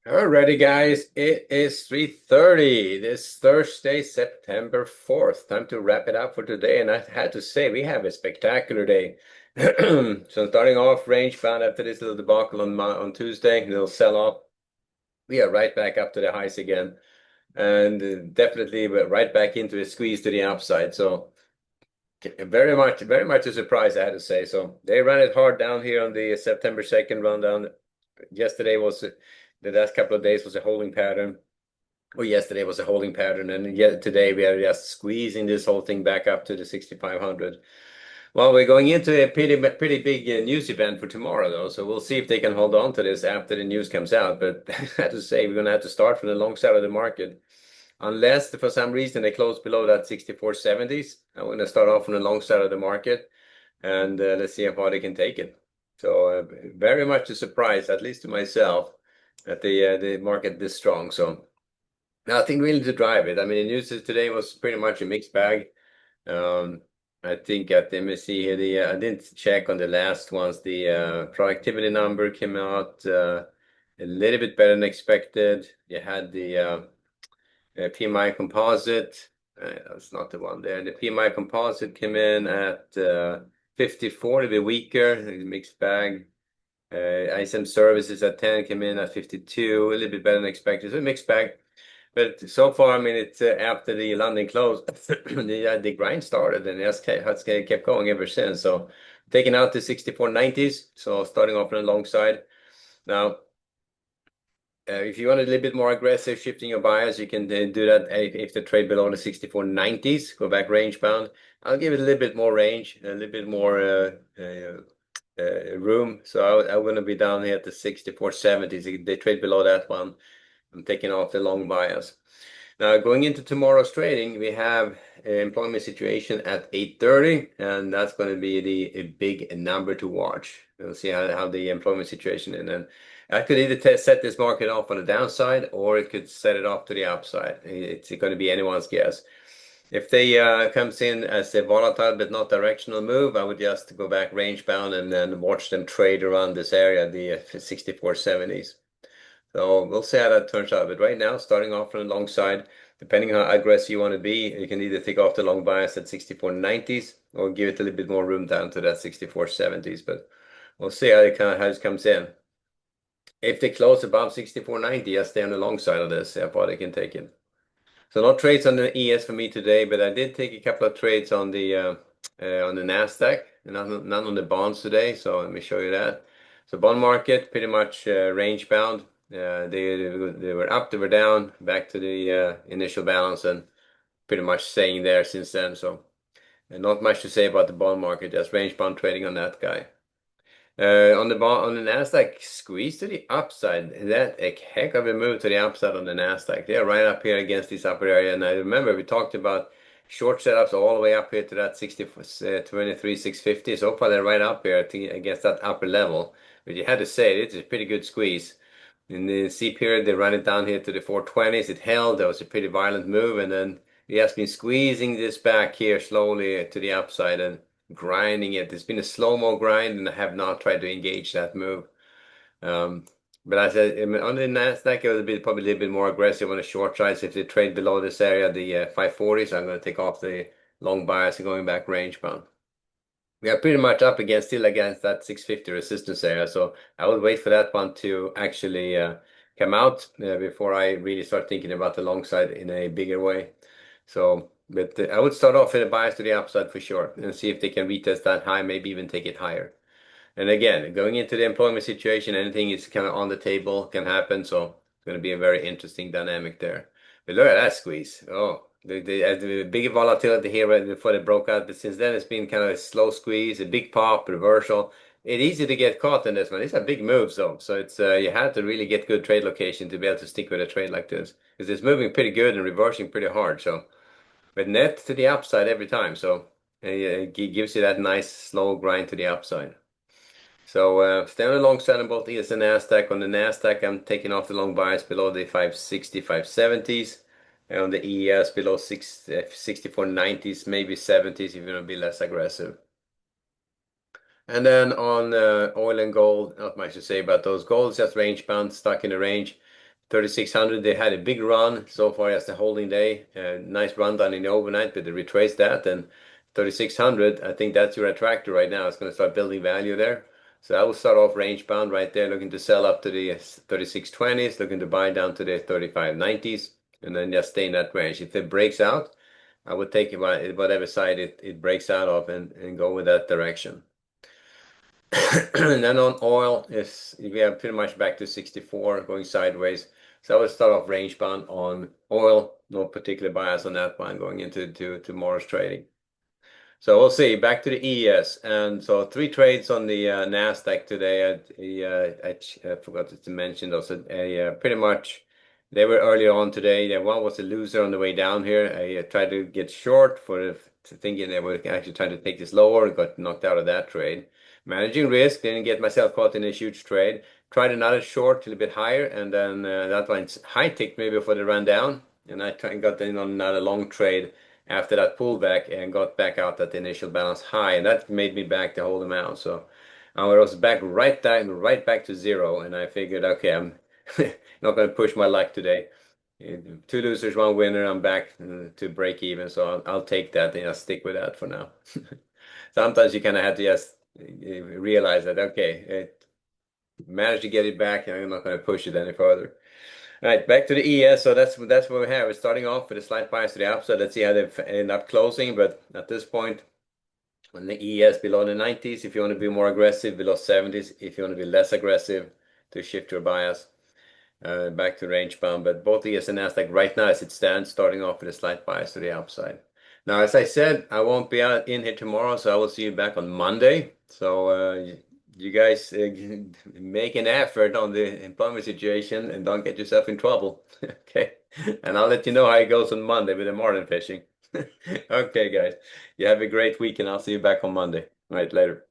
Alrighty, guys, it is 3:30 this Thursday, September 4th. Time to wrap it up for today. And I had to say, we have a spectacular day. So starting off range bound after this little debacle on Tuesday, little sell-off. We are right back up to the highs again. And definitely we're right back into a squeeze to the upside. So very much a surprise, I had to say. So they ran it hard down here on the September 2nd rundown. Yesterday was the last couple of days was a holding pattern, or yesterday was a holding pattern, and yet today we are just squeezing this whole thing back up to the 6,500. Well, we're going into a pretty big news event for tomorrow, though, so we'll see if they can hold on to this after the news comes out. But I have to say, we're going to have to start from the long side of the market. Unless for some reason they close below that 64.70s, I'm going to start off on the long side of the market, and let's see how far they can take it. So very much a surprise, at least to myself, that the market this strong. So nothing really to drive it. I mean, the news today was pretty much a mixed bag. Um, I think let me see here. I didn't check on the last ones. The productivity number came out a little bit better than expected. You had the PMI composite. That's not the one there. The PMI composite came in at 54, a bit weaker, mixed bag. ISM services at 10 came in at 52, a little bit better than expected. So a mixed bag. But so far, I mean, it's after the London close, the grind started and it's kept going ever since. So taking out the 64.90s, so starting off on the long side. Now, if you want a little bit more aggressive shifting your bias, you can do that if the trade below the 64.90s, go back range bound. I'll give it a little bit more range, a little bit more room. So I'm going to be down here at the 64.70s. If they trade below that one, I'm taking off the long bias. Now, going into tomorrow's trading, we have employment situation at 8:30, and that's going to be a big number to watch. We'll see how the employment situation is. And I could either set this market off on the downside, or it could set it off to the upside. It's going to be anyone's guess. If they comes in as a volatile but not directional move, I would just go back range bound and then watch them trade around this area, the 64.70s. So we'll see how that turns out. But right now, starting off on the long side, depending how aggressive you want to be, you can either take off the long bias at 64.90s or give it a little bit more room down to that 64.70s. But we'll see how it comes in. If they close above 64.90, I stay on the long side of this, see how far they can take it. So no trades on the ES for me today, but I did take a couple of trades on the Nasdaq, and none on the bonds today. So let me show you that. So bond market pretty much range bound. They were up, they were down, back to the initial balance, and pretty much staying there since then. So not much to say about the bond market, just range bound trading on that guy. On the Nasdaq, squeeze to the upside. That a heck of a move to the upside on the Nasdaq. They're right up here against this upper area. And I remember we talked about short setups all the way up here to that 23, 650. So far they're right up here against that upper level. But you had to say it's a pretty good squeeze. In the C period, they ran it down here to the 420s. It held. That was a pretty violent move, and then he has been squeezing this back here slowly to the upside and grinding it. It's been a slow-mo grind, and I have not tried to engage that move. Um, but I said on the Nasdaq, it was probably a little bit more aggressive on the short side. So if they trade below this area, the 540s, I'm going to take off the long bias and going back range bound. We are pretty much up against still against that 650 resistance area. So I would wait for that one to actually come out before I really start thinking about the long side in a bigger way. So, but I would start off with a bias to the upside for sure and see if they can retest that high, maybe even take it higher. And again, going into the employment situation, anything is kind of on the table can happen. So it's going to be a very interesting dynamic there. But look at that squeeze. Oh, the big volatility here right before they broke out. But since then, it's been kind of a slow squeeze, a big pop, reversal. It's easy to get caught in this one. It's a big move, though. So it's you have to really get good trade location to be able to stick with a trade like this because it's moving pretty good and reversing pretty hard. So, but net to the upside every time. So it gives you that nice slow grind to the upside. So stay on the long side on both ES and NASDAQ. On the NASDAQ, I'm taking off the long bias below the 560, 570s. And on the ES below 64.90s, maybe 70s if you want to be less aggressive. And then on oil and gold, not much to say about those. Gold's just range bound, stuck in the range. 3600, they had a big run so far as the holding day. Nice run down in the overnight, but they retraced that. And 3600, I think that's your attractor right now. It's going to start building value there. So I will start off range bound right there, looking to sell up to the 3620s, looking to buy down to the 3590s, and then just stay in that range. If it breaks out, I would take it whatever side it breaks out of and go with that direction. And then on oil, is we are pretty much back to 64 going sideways. So I would start off range bound on oil, no particular bias on that one going into tomorrow's trading. So we'll see. Back to the ES, and so three trades on the Nasdaq today. I forgot to mention those. Pretty much, they were earlier on today. One was a loser on the way down here. I tried to get short thinking they were actually trying to take this lower. Got knocked out of that trade. Managing risk, didn't get myself caught in a huge trade. Tried another short a little bit higher, and then that one high ticked maybe before they ran down, and got in on another long trade after that pullback and got back out at the initial balance high, and that made me back the whole amount. So I was back right down, right back to zero, and I figured, okay, I'm not going to push my luck today. Two losers, one winner. I'm back to break even, so I'll take that and I'll stick with that for now. Sometimes you kind of have to just realize that, okay, managed to get it back, and I'm not going to push it any further. All right, back to the ES. So that's what we have. We're starting off with a slight bias to the upside. Let's see how they end up closing. But at this point, on the ES below the 90s, if you want to be more aggressive, below 70s, if you want to be less aggressive, to shift your bias back to range bound. But both ES and Nasdaq right now, as it stands, starting off with a slight bias to the upside. Now, as I said, I won't be out in here tomorrow, so I will see you back on Monday. So you guys make an effort on the employment situation and don't get yourself in trouble. Okay. And I'll let you know how it goes on Monday with the marlin fishing. Okay, guys. You have a great week, and I'll see you back on Monday. All right, later.